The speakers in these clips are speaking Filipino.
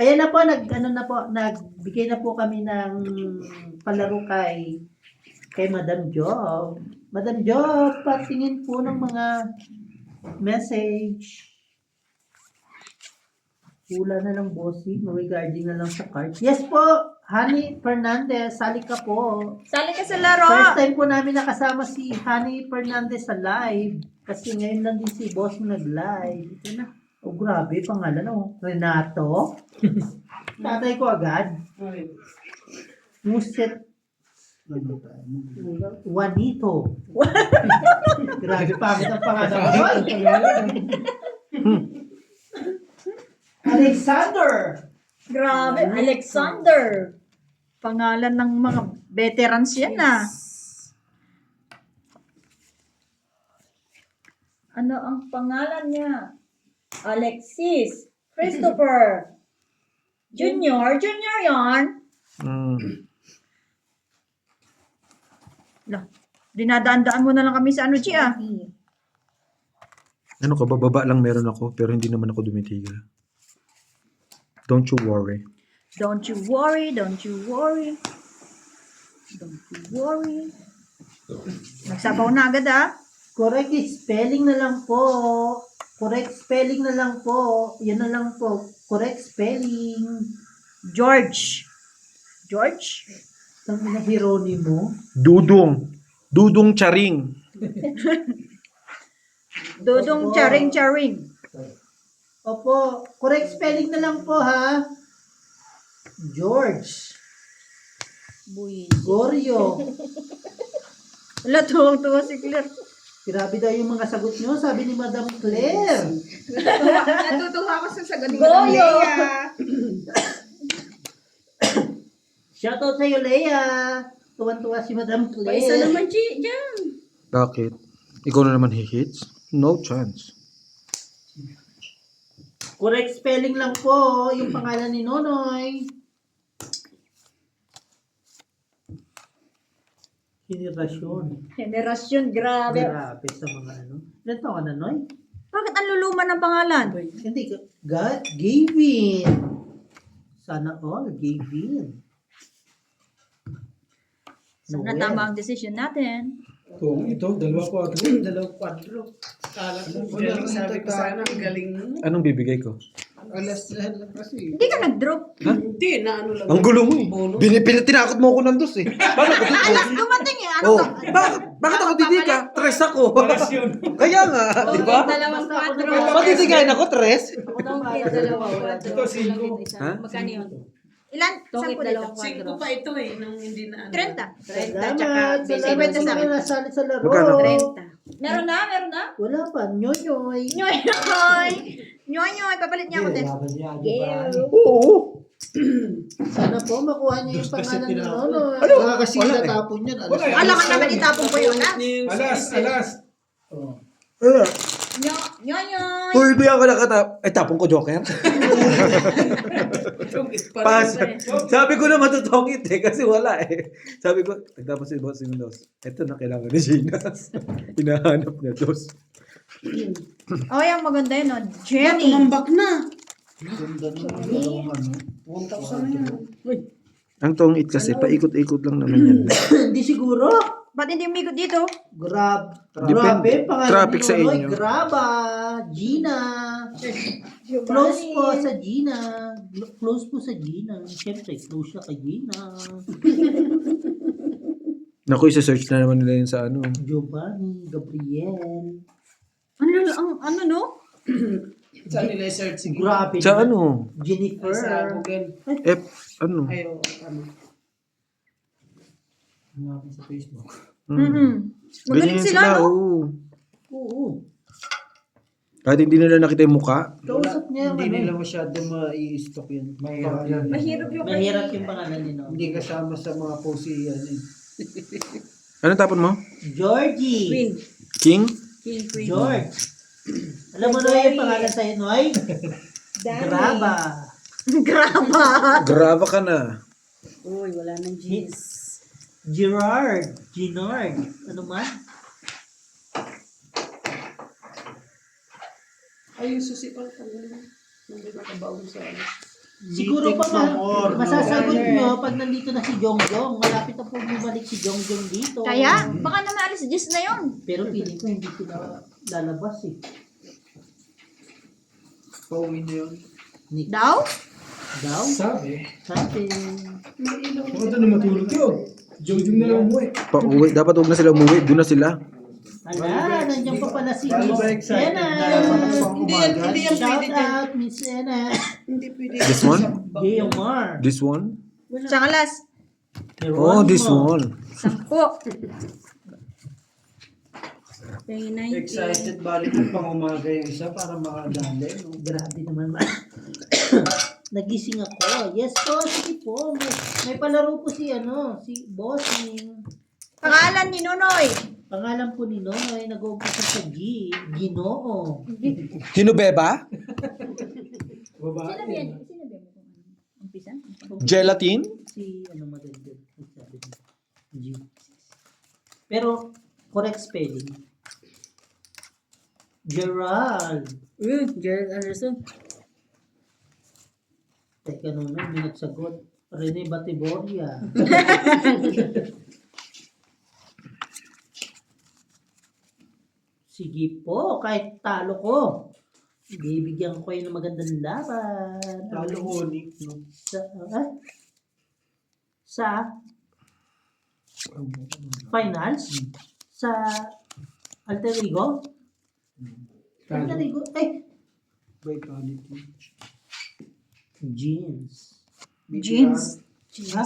Ayan na po, nagbigay na po kami ng palaro kay Madam Job. Madam Job, patingin po ng mga message. Wala na lang bossing regarding na lang sa card. Yes po, Honey Fernandez, sali ka po. Sali ka sa laro. First time po namin nakasama si Honey Fernandez sa live. Kasi ngayon lang din si boss mo nag-live. Ito na. Oh, grabe, pangalan oh. Renato. Tatay ko agad. Muset Juanito. Grabe, pangit ang pangalan mo. Alexander. Grabe, Alexander. Pangalan ng mga veterans yan ah. Ano ang pangalan niya? Alexis Christopher Junior. Junior yan. Lah, dinadaan-daan mo na lang kami sa ano, Chi ah. Ano ka, bababa lang meron ako, pero hindi naman ako dumitigil. Don't you worry. Don't you worry, don't you worry. Don't you worry. Nagsabaw na agad ah. Correct spelling na lang po. Correct spelling na lang po. Yan na lang po. Correct spelling. George. George? Ang ina Hieronimo. Dudong. Dudong Charing. Dudong charing-charing. Opo. Correct spelling na lang po ha. George. Gorio. Wala, tuwang-tuwa si Claire. Grabe daw yung mga sagot nyo, sabi ni Madam Claire. Natutuwa ako sa sagot ni Goyo. Leia. Shoutout sa'yo, Leia. Tuwan-tuwa si Madam Pa isa Claire. naman, Chi, dyan. Bakit? Ikaw na naman hihits? No chance. Correct spelling lang po yung pangalan ni Nonoy. Generasyon. Generasyon, grabe. Grabe sa mga ano. Ilan taon ka na, Noy? Bakit ang luluma ng pangalan? Hindi ka. God, Gavin. Sana all, Gavin. Sana Noel. tama ang decision natin. Oo, ito, dalawa ko ato. Dalawang kwadro. Kala ko, galing sabi ko sana, ang galing mo. Anong bibigay ko? Alas lang kasi. Hindi ka nag-drop. Hindi, na ano lang. Ang gulo mo eh. Bono. Tinakot mo ako ng dos eh. Paano ko dito? Alas, dumating eh. Ano Oh, ka? bakit ako didika? Tres ako. Kaya nga, di ba? Dalawang kwadro. Matitigayin ako, tres? Dalawang kwadro. Ito, 5. Ha? Magkano yun? Ilan? Saan po dito? 5 pa ito eh, nung hindi na ano. 30. 30 tsaka Salamat. Salamat sa mga nasali sa laro. Magkano? 30. Meron na? Meron na? Wala pa. Nyoyoy. Nyoy, nyoy. Nyoy, nyoy. Papalit niya ako din. Oo. Sana po makuha niyo yung pangalan ni Nonoy. Wala kasi Wala eh. natapon yan. Wala eh. Alam ka naman itapon ko yun ah. Alas. Nyoy, nyoy, nyoy. Uy, hindi ako nakatap. Eh, tapong ko, Joker. Pas. Sabi ko na matutongit eh, kasi wala eh. Sabi ko, nagtapos si Boss yung dos. Ito na kailangan ni Gina. Hinahanap niya dos. Oh, yan maganda yun. Oh. Jenny. Tumambak na. Ganda na. Dalawang ano. 1,000 na yan. Ang tongit kasi, paikot-ikot lang naman yan. Hindi siguro. Ba't hindi umikot dito? Grabe, pangalan Traffic ni sa Nonoy. inyo. Graba. Gina. Close po sa Gina. Close po sa Gina. Siyempre, close siya kay Gina. Naku, isa-search na naman nila yun sa ano. Giovanni, Gabriel. Ano no? Saan nila i-search? Sige. Grabe. Sa ano? Jennifer. Sa Google. Ano? Ay, ano. Sa Facebook. Mm-hmm. Magaling Ganyan sila, no? oo. Oo. Kahit hindi nila nakita yung mukha. Kausap niya yung Hindi ano. nila masyado mai-stock yan. Mahirap yan. Mahirap yung Mahirap yung pangalan ni Nonoy. Hindi kasama sa mga posi yan eh. Ano tapon mo? Georgie. Queen. King? King, Queen. George. Alam mo na yung pangalan sa'yo, Noy? Graba. graba. Graba ka na. Uy, wala nang jeans. Gerard. Ginard. Ano man? Ay, yung susi pang tanggalin. Hindi nakabaon sa ano. Siguro pa Mamor, masasagot nyo pag nandito na si Jongjong. Malapit na po bumalik si Jongjong dito. Kaya, baka na maalis Jis na yun. Pero feeling ko hindi sila lalabas eh. Pauwi na yun. Nick. Daw? Daw? Sabi. Sabi. Huwag na matulog yun. Jongjong na lang umuwi. Pa-uwi. Dapat huwag na sila umuwi. Doon na sila. Ala, nandiyan pa pala si Lalo ba Miss excited Ena. na Hindi yan pwede Shout dyan. out, Miss Ena. Hindi pwede. This one? Geomar. This one? Tsaka last, Oh, this one. 10. Yung 90. Excited balik ng pangumaga yung isa para makadali. No? Grabe naman. Nagising ako. Yes po, sige po. May palaro po si si Bossing. Pangalan ni Nonoy. Pangalan po ni Nonoy, nag-uumpisa sa Ginoo. Hinubeba? Babae. Umpisa? Gelatin? Si, maganda. Sabi niya. G. Pero, correct spelling. Gerald. Gerald Anderson. Teka naman, may nagsagot. Rene Batiboria. Sige po, kahit talo ko. Bibigyan ko kayo ng magandang laban. Talo Onyx, no? Sa finals? Sa Alter Ego? Alter Talo. Ego? Vitality. Jeans. Jeans. Ha?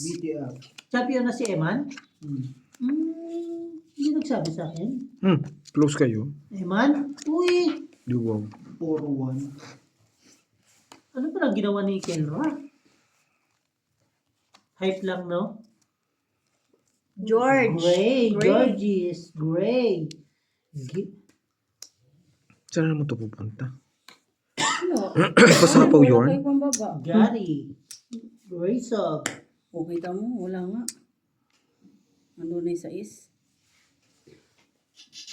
BTR. Champion na si Eman? Hmm. Hindi nagsabi sa akin. Close kayo. Eman? Uy! Wow. 4-1. Ano pa lang ginawa ni Kenra? Hype lang, no? George. Gray. Gray. Georges. Gray. Saan naman ito pupunta? Ano? Basta pa Wala yarn? kayo pambaba. Gary. Graysop. Okay ka mo, wala nga. Ano na yung sais?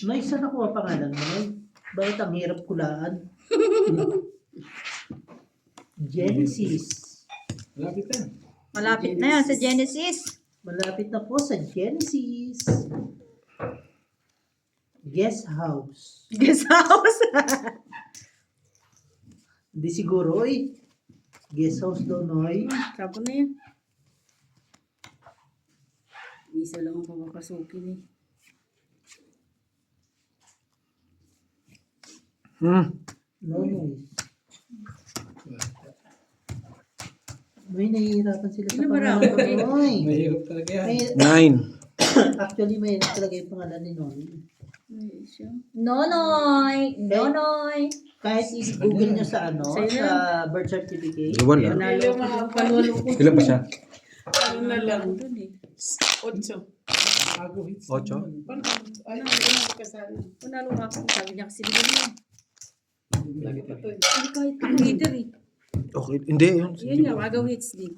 May isa na ko ang pangalan mo. Bakit ang hirap kulaan? Genesis. Lapit na. Malapit na yan sa Genesis. Malapit na po sa Genesis. Guest house. Guest house. Hindi siguro eh. Guest house daw, Noy. Tapos na yan. Isa lang ang papapasukin eh. No, Noy. Noy, nahihirapan sila sa Ano pangalan marami? ko, Noy. Mahirap talaga yan. May, 9. actually, may talaga yung pangalan ni Noy. Ay, siya. Nonoy. Nonoy. Kahit i-google nyo sa Sa'yo na. sa birth certificate. Wala. Panalo ko. Ilan pa siya? Ano na lang. Dun eh. Bago hits. 8? Ay, Panalo nga ako. Sabi niya kasi bigyan niya. lagi pa to. Hindi kahit ang leader eh. Okay. Hindi. Yun. Yun nga, agaw hits din.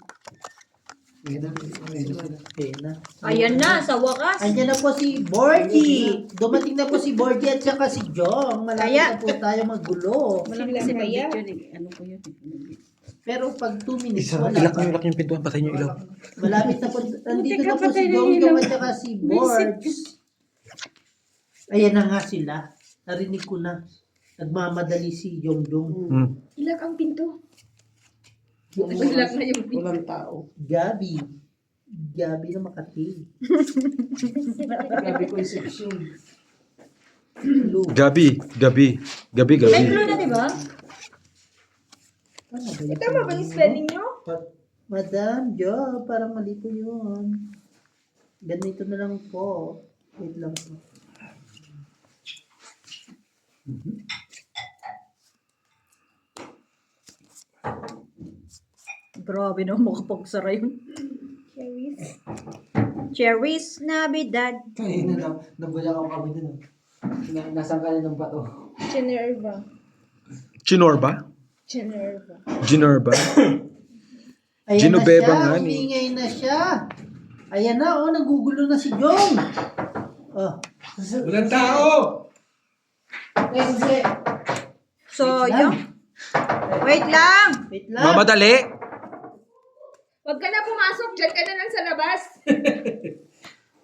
Pena. Ayan na, sa wakas. Andiyan na po si Borgie. Dumating na po si Borgie at saka si Jong. Malapit Kaya- na po tayo magulo. Malaki kasi budget yun eh. Ano ko yun eh. Pero pag 2 minutes, Isa. wala Ilak pa. nyo. Ilak nyo yung pintuan. Patay nyo ilaw. Malapit na po. Nandito Teka, na po si patay na Jong yung ilaw. at saka si Borge. Ayan na nga sila. Narinig ko na. Nagmamadali si Jong Jong. Ilak ang pinto. Ilak na yung Walang tao. Gabi. Gabi na Makati. Gabi ko yung section. Lu. Gabi. Gabi. Gabi. May Gabi. clue na, di ba? Tama ba yung spelling nyo? Madam Jo, parang mali po yun. Ganito na lang po. Wait lang po. Grabe na makapagsara yun. Cherries Navidad. Kanina na, nabulak ako kami dun. Nasaan ka na ng bato? Generva. Chinorba? Generva. Ginorba? Ayan Genoveva na siya, nga ni. umingay na siya. Ayan na, oh, nagugulo na si Jong. Oh. Walang tao! So, Wait lang. yung Wait lang! Wait lang. Mamadali. Huwag ka na pumasok. Diyan ka na lang sa labas.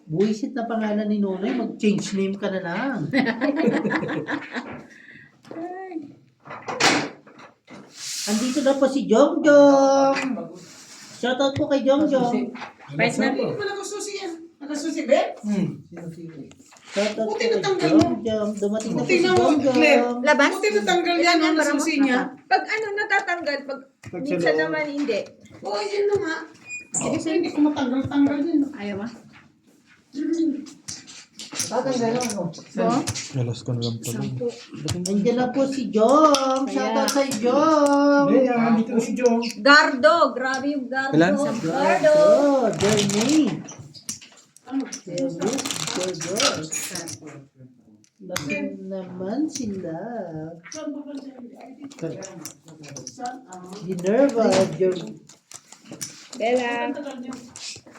Buisit na pangalan ni Nonoy, mag-change name ka na lang. Andito na po si Jongjong. Shoutout po kay Jongjong. Pais na. Shoutout po kay Jongjong. Dumating na po si Jongjong. Labas? Buti natanggal yan ang Para susi niya. Pag ano natatanggal, pag minsan naman hindi. Oo, yun na nga. Kasi hindi ko matanggal-tanggal yun. Ayaw mo? Tatanggal lang ako. Alas ko na lang pala. Nandiyan na po si Jong. Shoutout kay Jong. Dito si Jong. Gardo! Grabe yung Gardo. Ilan? Gardo! Oh, Jeremy. Laki naman sila. Minerva, Bella.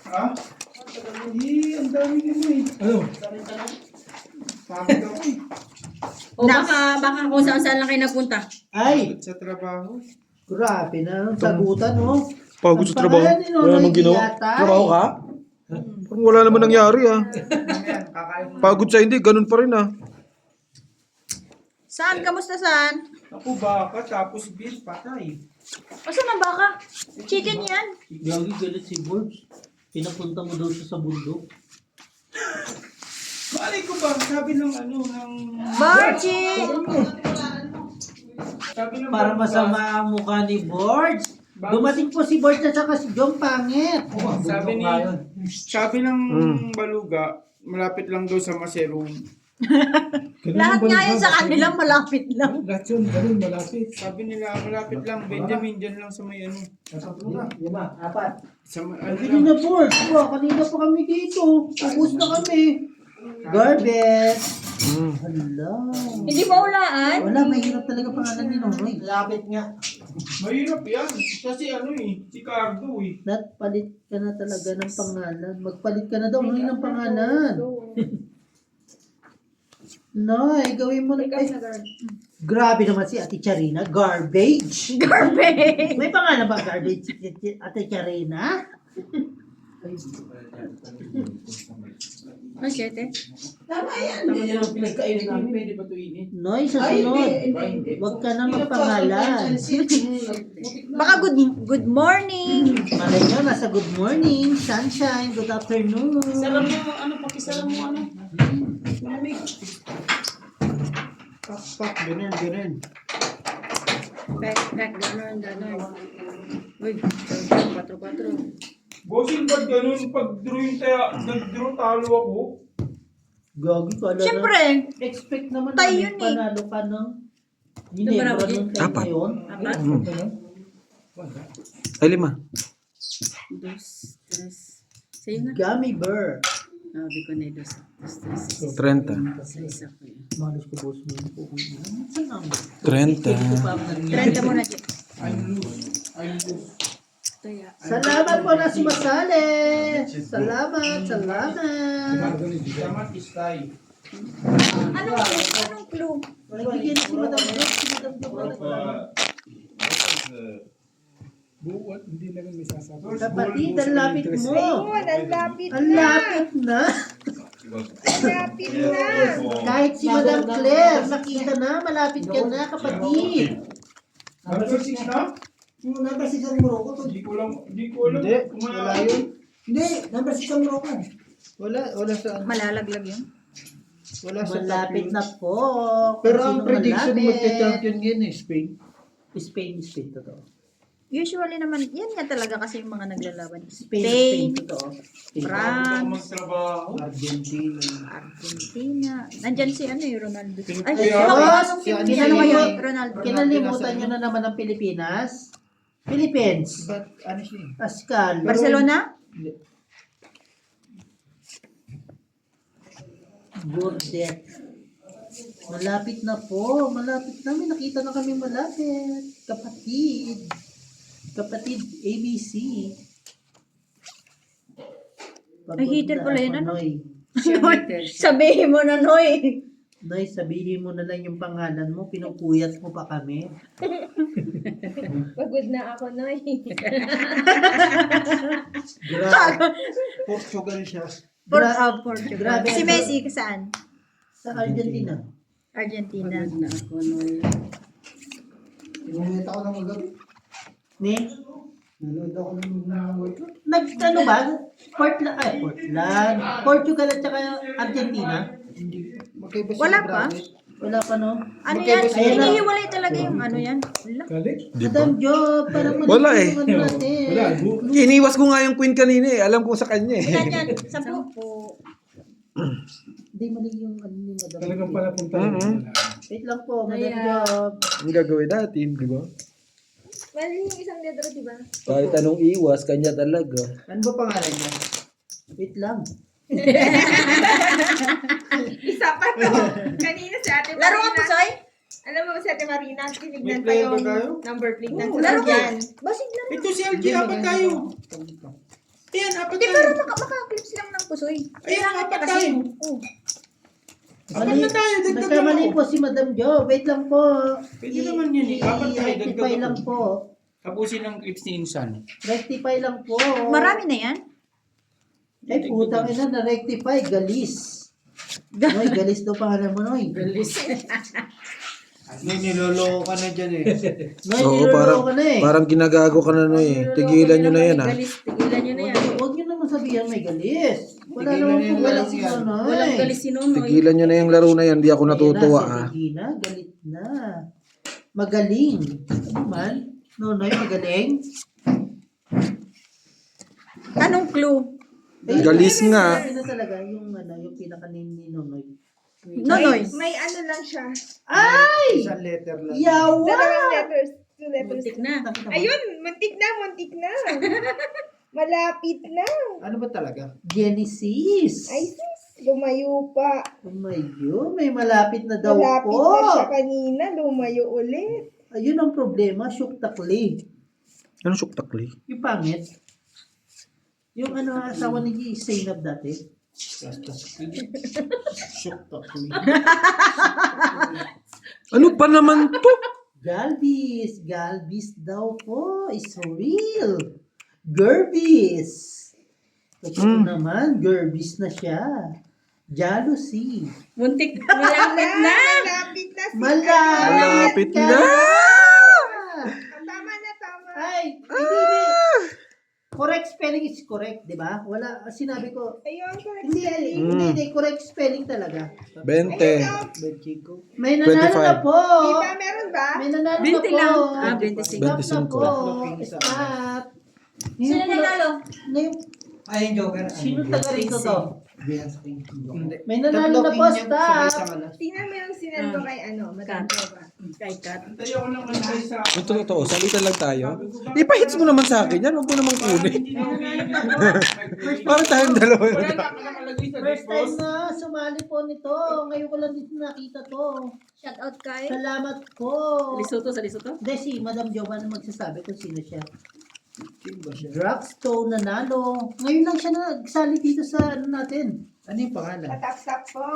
Ha? Hindi, ang dami mo eh. Ano? Pagod ako eh. O baka kung saan lang kayo nagpunta. Ay, Sa trabaho. grabe na ang sagutan, no? Pagod sa trabaho. Wala namang ginawa. Trabaho ka? Parang wala naman nangyari ah. Pagod sa hindi, ganun pa rin ah. Saan? Kamusta saan? Ako baka, tapos beef, patay. O saan ang baka? Chicken yan. Gagi galit si Borbs. Pinapunta mo daw siya sa bundok. Balik ko ba? Sabi ng ano, ng... Barchi! Sabi ng Para masama ang mukha ni Borbs. Dumating po si Borbs at saka si Jong pangit. Sabi ng baluga, malapit lang daw sa Maserong. Lahat nga yun sa kanilang malapit lang. Lahat yun, ganun, malapit. Sabi nila, malapit lang, Benjamin, dyan lang sa may ano. Lima, apat. Sa may, ano Hindi lang. na Borbs. Kanina pa kami dito. Ubus na kami. Garbet. Hala. Hindi ba ulaan? Wala, mahirap talaga pangalan ni Nonoy. Lapit nga. Mahirap yan. Kasi ano eh, si Cardo eh. Palit ka na talaga ng pangalan. Magpalit ka na daw ng pangalan. Noy, gawin mo na. Ay, grabe naman si Ate Charina. Garbage. Garbage! May pangalan ba garbage si Ate Charina? Ang siyete. Tama yan ang pinagkainan namin. Pwede ba ito init? Noy, sa sunod. Huwag ka na magpangalan. Baka good morning! Malay nyo, nasa good morning, sunshine, good afternoon. Salam mo, ano, pakisalam mo, ano. Pak, ganun. Pek, gano'n. Uy, 4-4. Bossing, ba't ganun? Pag nag-draw talo ako. Gagi ka lang. Siyempre, Expect naman tayo na yun eh. panalo ka ng Ginebra Ito, nun kayo Apat. ngayon. Apat? Ay, 5. 2, 3. Sa'yo na. Gummy bear. Sabi ko na ito. 30. Sa isa ko yun. Malos ko boss mo po. Saan ang 30. 30 muna, Chip. Ito ya. Salamat po na sumasali. Salamat. Damat istay. Anong clue? Nagbigyan si Madam Joy. Si Madam Joy. Buwat, hindi na rin may sasabi. Kapatid, ang lapit mo. Ayun, ang lapit Ang na. lapit na. Ang lapit na. Kahit si Madam Claire, nakita na, malapit ka na, kapatid. Number 6 na? Yung number 6 ang Morocco to. Hindi ko alam. Hindi, wala yun. Hindi, number 6 ang Morocco. Wala sa Malalaglag yun. wala sa Malapit na po. Pero Kung ang sino prediction malapit. magka-champion yun eh, Spain. Spain, totoo. Usually naman, yan nga talaga kasi yung mga naglalaban. Spain, Spain, totoo. France, Magtrabaho. Argentina. Argentina. Nandyan si ano yung Ronaldo. Ay, Pilipinas. anong Si ano Ginano yun? ngayon? Ronaldo. Kinalimutan nyo na naman ang Pilipinas. Philippines. But ano siya eh? Pascal. Barcelona? Bordet. Malapit na po. Malapit na. May nakita na kami malapit. Kapatid. Kapatid ABC. Ay, heater pala yun, ano? Noy. Sabihin mo na, Noy. Noy, sabihin mo na lang yung pangalan mo. Pinupuyat mo pa kami. Pagod na ako, Noy. Grabe. Portugal siya. Portugal. Grabe. Si Messi, saan? Sa Argentina. Argentina. Pagod na ako, Noy. Pinunita ko ng magabi. Ni? Nanood ako ng World Cup. Ano ba? Portland. Portugal at saka Argentina. Magkaiba sila, Wala pa? grabe. Wala pa no? Ano Magkaiba yan? sila. Hinihiwalay talaga yung ano yan. Wala. Madam Jo, parang Wala eh. ano natin. Iniwas ko nga yung queen kanina eh. Alam ko sa kanya eh. Ilan yan? 10? Hindi mali yung ano ni Madam. Talagang pala punta. Wait lang po, Madam Kaya- Jo. Ang gagawin natin, di ba? Mali yung isang letra, di ba? Kahit anong iwas, kanya talaga. Ano ba pangalan niya? Wait lang. Isa pa to. Kanina si Ate Marina. Laro ka po, Soy? Alam mo si Ate Marina, tinignan May pa player yung ba tayo? number plate ng Laro ka. sasakyan. Basig lang. Ito si LG, apat tayo. Ayan, apat Hindi, tayo. pero makaklips lang ng pusoy. Ayan, apat Kasi, tayo. oh. Apat na tayo, dagdagan Nagkamali mo. po si Madam Jo. Wait lang po. Pwede naman yun eh. Apat tayo, I-rectify dagdagan lang mo. po. Tapusin ng clips ni Insan. Rectify lang po. Marami na yan. Ay, putang ina, na-rectify. Galis. Noy, galis daw pangalan mo, Noy. May niloloko ka na dyan eh. Noy, Oo, niloloko ka na eh. parang ginagago ka na no eh. Tigilan nyo na yan ah. Galis, tigilan nyo na yan. Huwag nyo naman sabihan may galis. Wala Tigilan naman na po yung galis galis si yan. Noy. Walang galis si Nonoy. Tigilan nyo na yung laro na yan. Di ako natutuwa Ayan na, ah. si Regina, galit na. Magaling. Ano man? Noy, magaling. Anong clue? Eh, Galis nga. Sabi na talaga yung, yung pinakanin ni Nonoy. Nonoy. May ano lang siya. Ay! Isang letter lang. Yawa! Dalawang letters. 2 letters. Muntik na. Ayun, muntik na, muntik na. Malapit na. Ano ba talaga? Genesis. Ay, sis, lumayo pa. Oh my God, may malapit na daw Malapit po. na siya kanina, lumayo ulit. Ayun ang problema, syuktakli. Ano suktakli? Yung pangit. Yung asawa ni Zainab dati. Shook to. Ano pa naman to? Galvis. Galvis daw po. Is real. Gerbis. Ito naman, Gerbis na siya. Jealousy. Muntik na. Malapit na. Malapit na. Malapit na. Tama na, tama. Ay, hindi. Correct spelling is correct, di ba? Wala, sinabi ko, Ayun, correct hindi, spelling. hindi, correct spelling talaga. 20. Chico. May nanalo 25. na po. Di ba, meron ba? May nanalo 20 na po. lang. Ah, 25. Stop na po. 25. Stop. Sino nanalo? Ngayon, Ay, yung Joker. sino taga rito to? Hindi. May nanalo na po, stop. Tingnan mo yung sinend ko kay Madam Jova. Kay Kat. Tayo ako lang kasi sa... Ito totoo, salitan lang tayo. Ipahits mo naman sa akin yan, huwag mo namang kunin. Para tayong dalawa. Wala na ako nakalagay sa First time dispose. na sumali po nito. Ngayon ko lang dito nakita to. Shout out kay. Salamat po. Sa Lesotho? Hindi, si Madam Jova na magsasabi kung sino siya. Sino ba siya? Drugstore nanalo. Ngayon lang siya nagsali dito sa ano natin. Ano yung pangalan? Patap-tap po.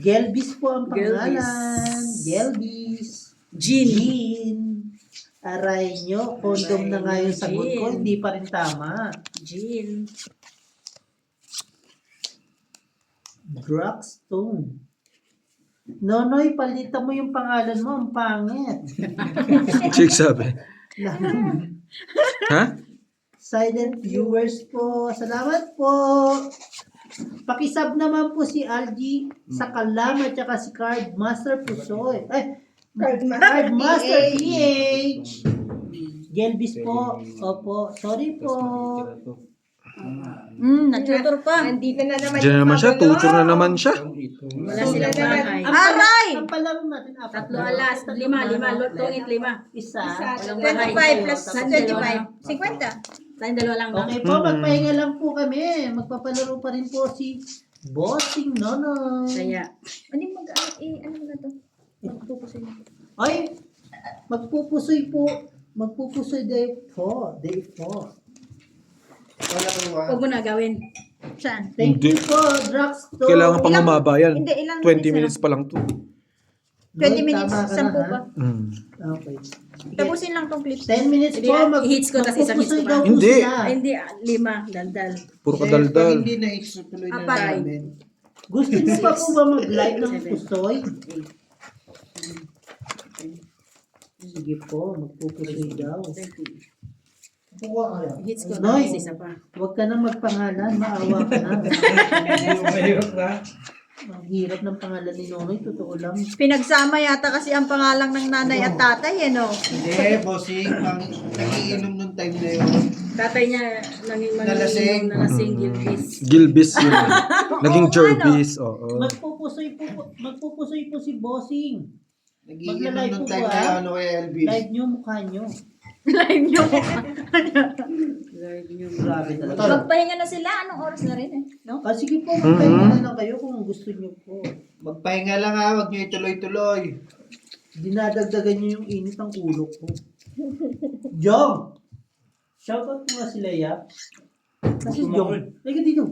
Gelbis po ang pangalan. Gelbis. Gelbis. Jean. Jean. Aray nyo, condom na nga yung sagot ko, Jean. hindi pa rin tama. Jean. Drugstone. Nonoy, palitan mo yung pangalan mo, ang pangit. Chick sabi. Ha? Silent viewers po, salamat po. Pakisub naman po si Algie sa Kalama at saka si Card Master Pusoy. Ay, Card Card Master PH. PH. Gelbis po. Opo, sorry po. Natutor pa. Nandito na naman Diyan na naman siya, pagulo. tutor na naman siya. Wala silang bahay. Aray! Ang palaro natin, apat. 3 alas. 5. Tungit 5. Isa. Walang bahay. 25 plus Tayong 25. 50. dalawa lang. Okay po, magpahinga lang po kami. Magpapalaro pa rin po si Bossing Nonoy. Kaya. Ano na to? Magpupusoy na. Ay, magpupusoy po. Magpupusoy day 4. Day 4. Wala ko ba? Huwag mo na gawin. Saan? Thank Hindi. you po, Drugstore. Kailangan pang humaba yan. Hindi, ilang 20 minutes pa lang to. 20 Lloyd, minutes, tama ka 10 na, pa. ha? Okay. Sige. Tapusin lang tong clips. 10 minutes Hindi, po. i-hits ko, tas isang hits ko magpupusoy pa. daw po Hindi. sila. Ay, hindi, 5. Daldal. Puro Pag kadaldal. hindi na hits, tuloy na Apat. namin. Gusto niyo pa po ba mag-live ng pusoy? Sige po, magpupusoy daw. Buka kaya. Hits ko, Noy. tapos isa pa. Huwag ka na magpangalan, maawa ka na. Mahirap na. Ang hirap ng pangalan ni Nonoy, totoo lang. Pinagsama yata kasi ang pangalang ng nanay at tatay, no? Hindi, bossing. Ang nagiinom nung time na yun. Tatay niya, nanging Nalasing. nalasing Gilbis. Gilbis yun. Naging Jervis. Oo. Magpupusoy po si Bossing. Nagiinom Magla-live nung po time ba? na ano kay Elvis. Live nyo, mukha nyo. Live nyo. Grabe talaga. Magpahinga na sila. Anong oras na rin eh? No? Ah, sige po, magpahinga na lang kayo kung gusto nyo po. Magpahinga lang ha, huwag niyo ituloy-tuloy. Dinadagdagan nyo yung init ng ulo ko. Jong! Shoutout po nga si Leia. Kasi Jong, lagi dito.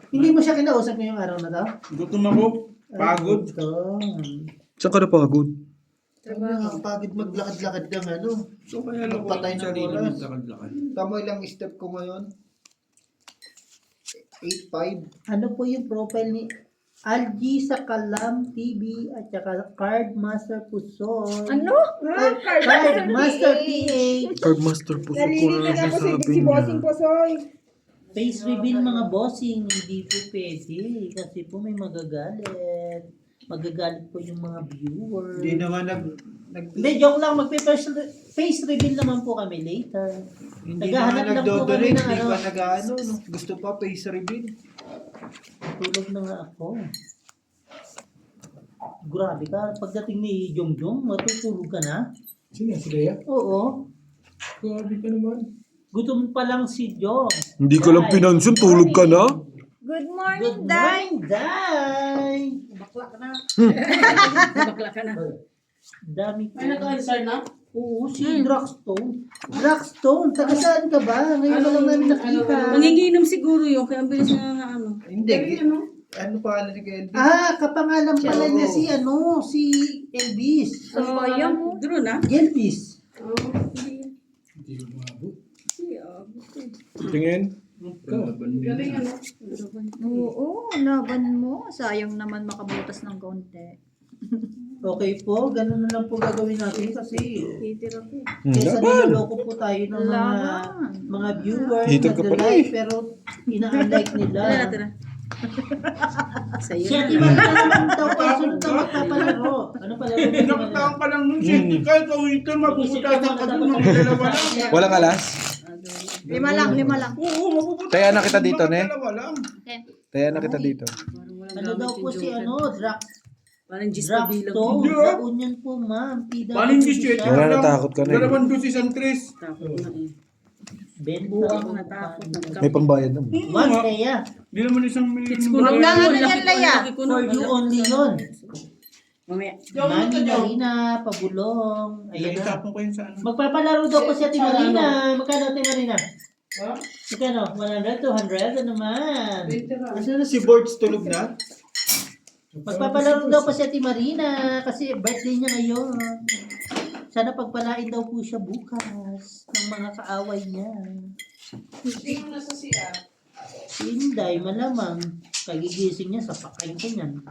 Hindi mo siya kinausap ngayong araw na to? Gutom ako. Pagod. Saan ka napagod? Nakakapagod maglakad-lakad ng ano. So kaya lang ko Magpatay ang ng sarili oras. maglakad-lakad. Tama ilang step ko ngayon. 8-5. Ano po yung profile ni Algie sa Kalam TV at saka Card Master Pusoy. Ano? Card Master PH. Cardmaster po sa Nalilito na po si Bossing Pusoy. Face reveal mga bossing, hindi po pwede. Kasi po may magagalit. Magagalit po yung mga viewers. Hindi naman Hindi, joke lang. Face reveal naman po kami later. hindi Naghahanap naman lang po kami nagdodonate, ng hindi ano. pa nag-ano. No? Gusto pa face reveal. Tulog na nga ako. Grabe ka. Pagdating ni Jongjong, matutulog ka na? Sino si Leia? Oo. Grabe ka naman. Gutom pa lang si Jong. Hindi ka lang pinansin, tulog ka na? Good morning, Good Day. morning, Day! Bakla ka na. Bakla ka na. Dami ko. May nag-answer na? Oo, si Draxstone. Draxstone, taga saan ka ba? Ngayon mo lang namin nakita. Manginginom siguro yun, kaya ang bilis na ano. Hindi. Ano? Ano pa ni kay Elvis? Ah, kapangalan pala Oo. niya si Elvis. So, yung Duro na. Elvis. Hindi ko maabot. Tingin. Galing ano? oo, laban mo. Sayang naman makabutas ng kaunti. Okay po, ganun na lang po gagawin natin kasi Titira ko. kesa Laban. niloloko po tayo ng Laban. mga viewers Hitan ka na pala live pero ina-unlike nila. Tira, tira. Sa'yo Si Ate na. Marina naman daw po, sunod na magpapalaro. Ano pala yung Pinakataon pa lang nung safety kawitan, mapuputasan ka doon ng dalawa lang. Walang alas? 5 lang. Oo, mapuputasan Taya na kita dito, ne? dalawa lang. Taya na kita dito. Ano daw po si Parang gis pa bilang. Draxto, Hindi, The Onion po ma'am. PWD Paling discreet. siya. Wala, natakot ka na eh. Dalawang dosis ang tres. Takot na eh. Benta Buwang po. natakot. May pambayad naman. One kaya. Di naman isang Hits million. ko na. Magkano Laki yan, ko, Laya? laki ko na. For you only yun. Mamaya. Mani Marina, pabulong. Ayan na. Itapon ko yun sa ano. Magpapalaro daw po si Ate Marina. Magkano Ate Marina? Ha? Magkano? 100, 200? Ano naman? 20 ra. Kasi na si Bords tulog na? Magpapalaro daw po si Ate Marina kasi birthday niya ngayon. Sana pagpalain daw po siya bukas ng mga kaaway niya. Tingin na sa CR. Si Inday, malamang. Kagigising niya sa pakain ko niyan.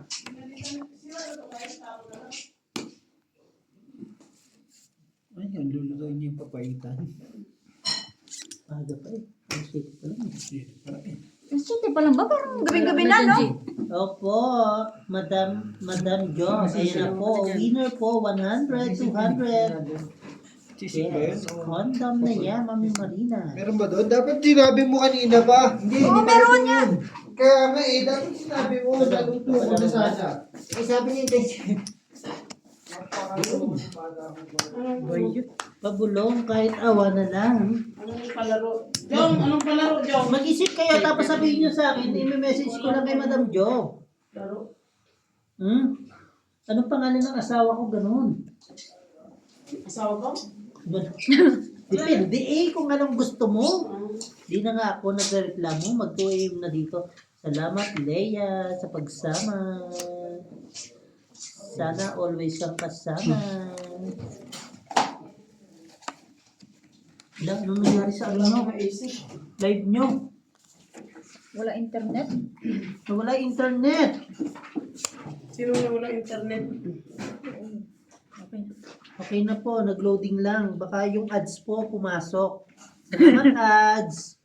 Ay, ang luluto niya yung papaitan. Aga pa eh. Ang shit pa lang eh. Siyempre pa lang ba? Parang gabi-gabi na, no? Opo, Madam John. Ayan na po. Winner po, 100, 200. Sisig ba yun? Yes, condom na yan, Mami Marina. Meron ba doon? Dapat sinabi mo kanina pa. Hindi, Oo, meron yan. Kaya nga eh, dapat sinabi mo. Naluto ko na sana. Eh, sabi niya, pabulong kahit awa na lang. Anong palaro? Jong, anong palaro, Jong? Mag-isip kayo tapos sabihin niyo sa akin, i-message ko lang kay Madam Jo. Laro. Anong pangalan ng asawa ko ganun? Asawa ko? Depende eh kung anong gusto mo. Di na nga ako nagreklamo, mag-2 AM na dito. Salamat Leia sa pagsama. Sana always kang kasama. Ano nangyari sa ano nyo? Live nyo? Wala internet? Wala internet. Sino na wala internet? Okay. Okay na po, nag-loading lang. Baka yung ads po pumasok. Salamat ads.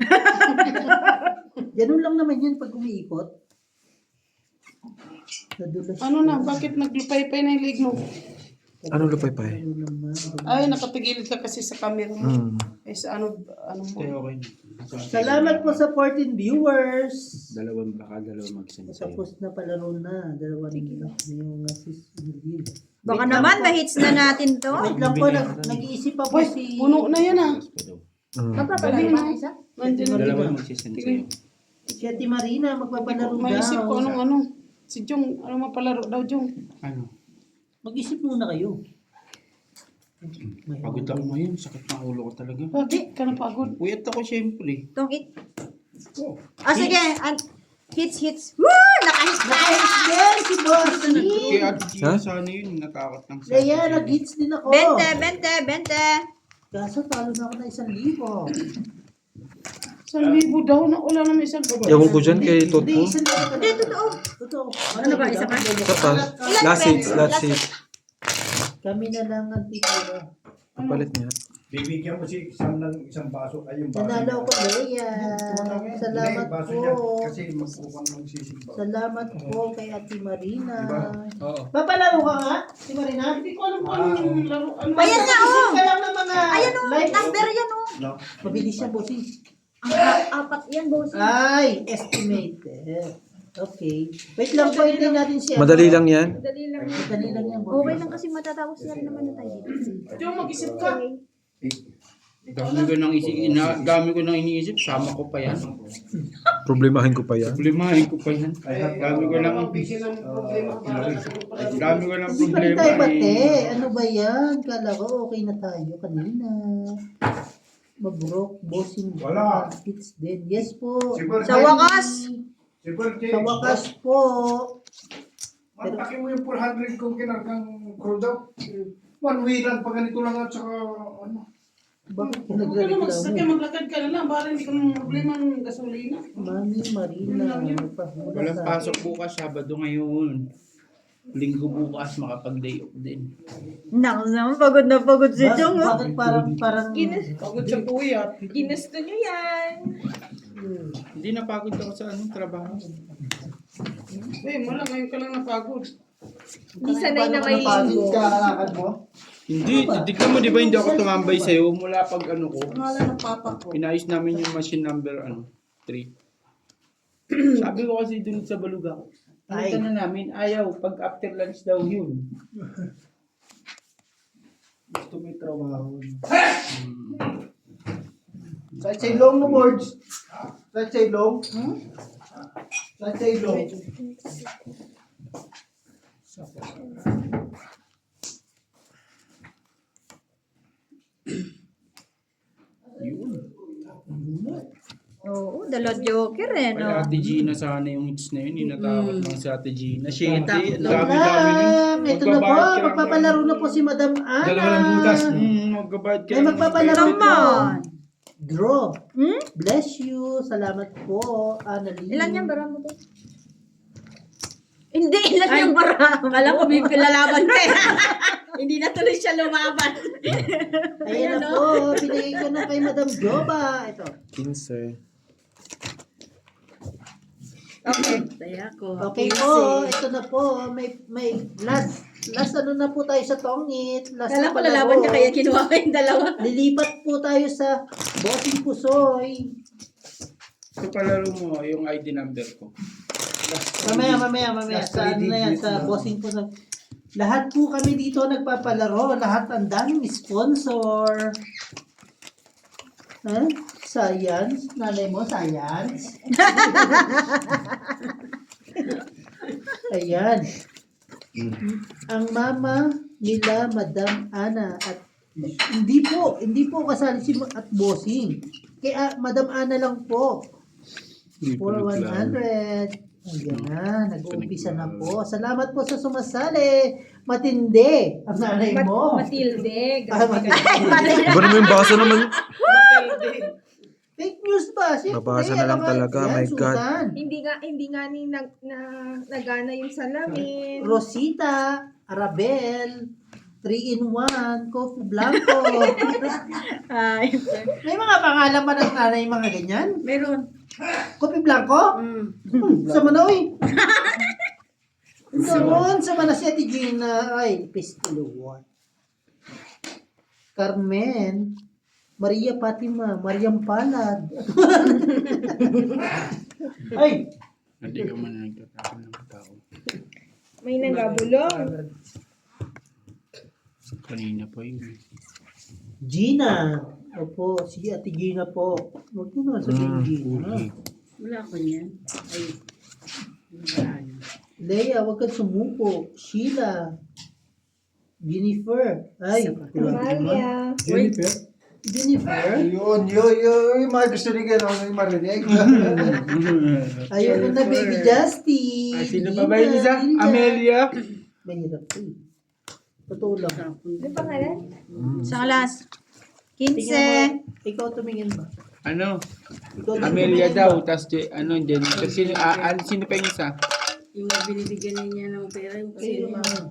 Ganun lang naman yan pag umiikot. Nadulas Ano ko. na, bakit naglupay-pay na yung leg mo? Ano lupay-pay? Ano naman? Ay, nakapigilid ka kasi sa camera mo. Hmm. Ay, sa ano mo. Okay, okay. Salamat po sa 14 viewers. Dalawang mag-send sa'yo. Tapos na palaro na. Dalawang yung assist. Baka naman, ma-hits na natin to. Wait lang po, nag-iisip pa po Uy, si... puno na yan ah. Hmm. Magpapalaro Galing, ba no? isa? Nandiyan na Dalawang dito. magsisend sa'yo. Si Ate Marina, magpapalaro Maisip daw. ko ano. Si Jong, ano mapalaro daw Jong. Ano? Mag-isip muna kayo. Pagod ako ngayon. Sakit ng ulo ko talaga. Bakit ka napagod? Puyat ako syempre. Tong it. Oh. Sige. Hits. Woo! Nakahit tayo. Yes, si Bossy! Kaya Ate Gina, Ha? sana yun. Natakot ng Kaya, nag-hits din ako. 20. Kaso talo na ako na 1,000. 1,000 daw na wala naman isang Ewan ko dyan kay Hindi, Toto. 1,000 talaga. Hindi, totoo. Totoo. Ano ba, isa pa? Isa pa. Ilan Last ba? hits, last hits. Kami na lang ang titira. Kapalit niya. Bibigyan mo si Sam ng isang baso. Ay, yung baso Nanalo niya. ko, Leia. Salamat Hindi, baso po. niya. Kasi magkukuha ng sisig ba. Salamat po kay Ate Marina. Diba? Oo. Papalaro ka nga, si Marina? Hindi ko alam kung anong laro. Ano Ayan nga, Isip oh. ka lang ng mga Ayan o, live. number yan o. No? Mabilis yan, bossy. Apat yan, boss. Ay, estimated. Okay. Wait lang po, hintayin natin siya. Madali lang yan. Madali lang. Madali lang yan, bossy. Okay lang kasi matatapos yan naman na tayo dito. Jong, mag-isip ka. Dami ko nang iniisip. Sama ko pa yan. Problemahin ko pa yan. Problemahin ko pa yan. Dami ko lang. Busy ng problema. Dami ko lang Hindi pa rin problema. tayo bate. eh. Ano ba yan? Kala ko okay na tayo kanina. Mag-broke, bossing. Wala. Hits din. Yes po. Sa wakas. Sa wakas po. Mataki mo yung 400 kung kinargang crude out. One way lang, pag ganito lang at saka ano. Bakit Huwag ka na magsasakya, nagre-reklamo? maglakad ka na lang para hindi ka ng problema ng gasolina. Mami Marina. Magpahula Walang sa pasok bukas. Sabado ngayon. Linggo bukas. Makapag-day off din. Naku naman, pagod na pagod si Jong. Oh. Bakit parang Pagod sa puyat. Ginusto nyo yan. Hindi napagod ako sa anong trabaho. Eh, mala, ngayon ka lang napagod. Di sanay na may Pagod linggo. ka, lalakad mo. Hindi. Tignan mo, di ba hindi ako tumambay sa'yo mula pag ano ko. Mala ng papa ko. Inayos namin yung machine number 3. Sabi ko kasi dun sa Baluga ko. Ay. Ano na namin, ayaw. Pag after lunch daw yun. Gusto mo yung trabaho. Sa ilong mo, boards. Sa ilong. Sa ilong. Yun. Oo, dala joker eh, Kay no? Ate Gina sana yung hits na yun. Inatakot lang si Ate Gina. Shit, ang Madam, dami-dami yun. ito na po, magpapalaro na po si Madam Ana. Dalawa ng butas. Magbabayad ka May lang. magpapalaro po. Naman. Draw. Hmm? Bless you. Salamat po, Annalyn. Ilan yan, bara mo to? Hindi, ilan yung bara. Kala ko lalaban ka eh. Hindi na tuloy siya lumaban. Ayan na po, pinigay ko na kay Madam Joba. Ito. 15. Okay, saya ko. Okay po, ito na po. May last ano na po tayo sa tongit. Last Kala ko na lalaban palaro. ka kaya kinuha ko yung dalawa. Lilipat po tayo sa Bossing Pusoy. So palaro mo yung ID number ko. Mamaya. Sa ano na yan, sa Bossing Pusoy. Lahat po kami dito nagpapalaro. Lahat ang daming sponsor. Ha? Science? Nanay mo, science? Ayan. Ang mama nila, Madam Ana. At hindi po kasali si at Bossing. Kaya Madam Ana lang po. Hindi For ko nagplano. 100. Ayan na, nag-uumpisa na po. Salamat po sa sumasali. Matindi ang nanay mo. Matilde. Ah, matindi. Gano'n mo yung baso naman. Fake news ba? Siyempre, Nabasa na lang alam nga talaga, yan, my God. Susan. Hindi nga ni nagana yung salamin. Rosita, Arabel, 3-in-1, Coffee Blanco. Ay, May mga pangalan ba ng nanay mga ganyan? Meron. Coffee Blanco? Sa Manoy. Doon sa mana si Ate Gina. Ay, Pistiluan. Carmen. Maria Fatima. Mariam Palad. Ay, Hindi ka man nagtatapon ng tao. May nagabulong. Kanina pa yun. Gina. Opo, si Ate Gina po. Huwag niyo naman sabihin Gina. Wala ko niyan. Ay. Wala na. Leia, huwag kang sumuko. Sheila. Jennifer. Ay, Amalia. Jennifer. Yun, mga gusto ni gano'n yung marinig. Ayaw ko na, baby Justy. Sino pa ba yung isa? Amelia. Mahirap to eh. Totoo lang. Ano pangalan? isang alas. Tingnan 15. mo, ikaw tumingin ba? Ano? Ikaw din Amelia tumingin daw. ba? Tapos Jennifer. Sino pa yung isa? Yung binibigyan niya ng pera, yung Kayo, kasi ma'am.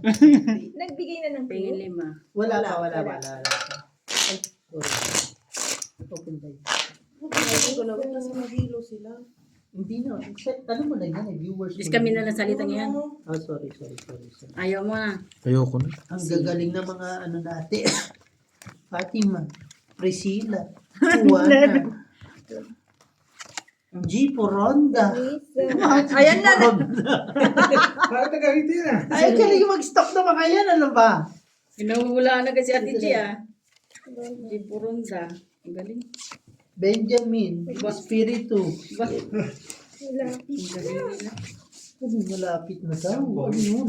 Nagbigay na ng pengin clue. 5. Wala pa. Ay, sorry. Open ba yun? Hindi na. Except, ano mo na yan eh, viewers. Bis mo kami yan. na nasalita niyan. Oh, sorry. Ayaw mo na. Ayoko na. Ang gagaling na mga ano natin. Fatima, Priscilla, Juana, G. Poronda. Ayan na. Bakit nagahiti na? Ay, galing mag-stop na mga yan. Ano ba? Inuhula na kasi Ate Gia. Di Puronda. Ang galing. Benjamin, Espiritu. Wala. Ang galing nila. Ano, malapit na daw. Ano yun?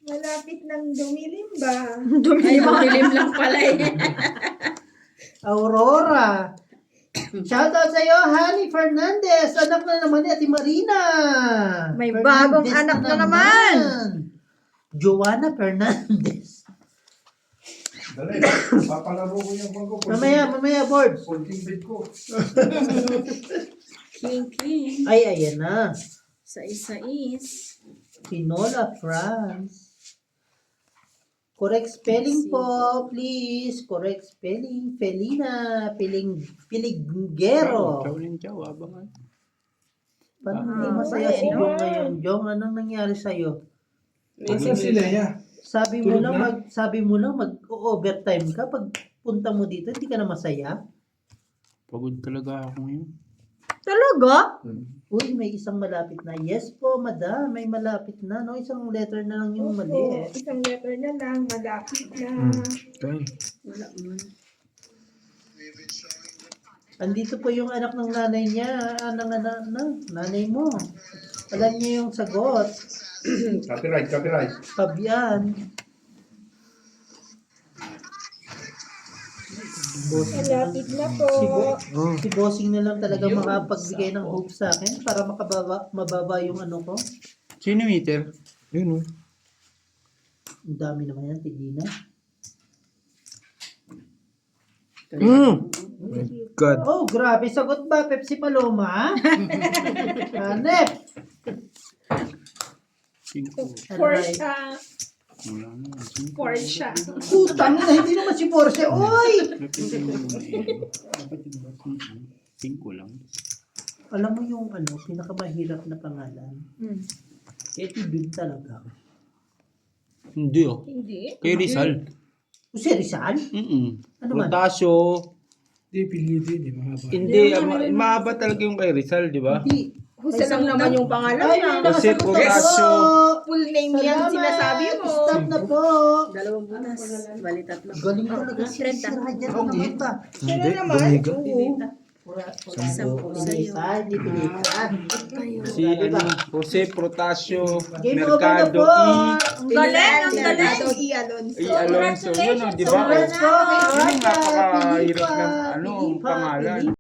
Malapit ng dumilim ba? Ay, madilim lang pala eh. Aurora. Shoutout sa iyo, Honey Fernandez. Anak na naman ni Ate Marina. May bagong anak na naman. Joanna Fernandez. Dali, papalaro ko yung bangko. Mamaya, board. Folding bed ko. King. Ay, ayan na. Sa isa-is. Pinola, France. Correct spelling po, please. Correct spelling. Felina, Piligero. Chow rin chow. Abangan. Paano hindi masaya si Jong ngayon? Jong, anong nangyari sa'yo? Nasaan si Leia? Sabi mo lang mag-overtime ka pag punta mo dito, hindi ka na masaya? Pagod talaga ako ngayon. Talaga? Uy, may isang malapit na. Yes po, madam, may malapit na. No, isang letter na lang yung mali. Oo, isang letter na lang, malapit na. Okay. Wala man. Andito po yung anak ng nanay niya, nanay mo. Alam niyo yung sagot. Copyright. Fabian. Malapit na po. Si Bossing na lang talaga makapagbigay ng hope sa akin para mababa yung ano ko. Sino meter? Yun, oh. Ang dami naman yan, Tigina. My God. Oh, grabe. Sagot ba, Pepsi Paloma? Hanep. Cinco. Porsche. Wala na. Cinco. Porsche. Putang na, hindi naman si Porsche. Oy! Dapat yung ba? Cinco lang. Alam mo yung pinakamahirap na pangalan? Ito big talaga. Hindi oh. Hindi. Kay Rizal. O si Rizal? Ano man? Potasyo. Hindi, pilitin. Hindi, mahaba. Hindi, mahaba talaga yung kay Rizal, di ba? Hindi. Husa lang naman yung pangalan Ay, na. Jose nakasagot Potasio. ako. Full name yan Salamat. sinasabi mo. Stop na po. 2 butas. Bali 3. Galing talaga si Rajan naman ba? Siya Hindi, na naman. bumiga. Oo. Sampu sa'yo. Hindi pinita. Si Jose Potasio. Game over na Mercado po. Ang galing, ang galing. E. Alonso. E. Alonso. Yun o, di ba? Congrats po kay Yun yung Raja. napakahirap Pilipa. ng pangalan.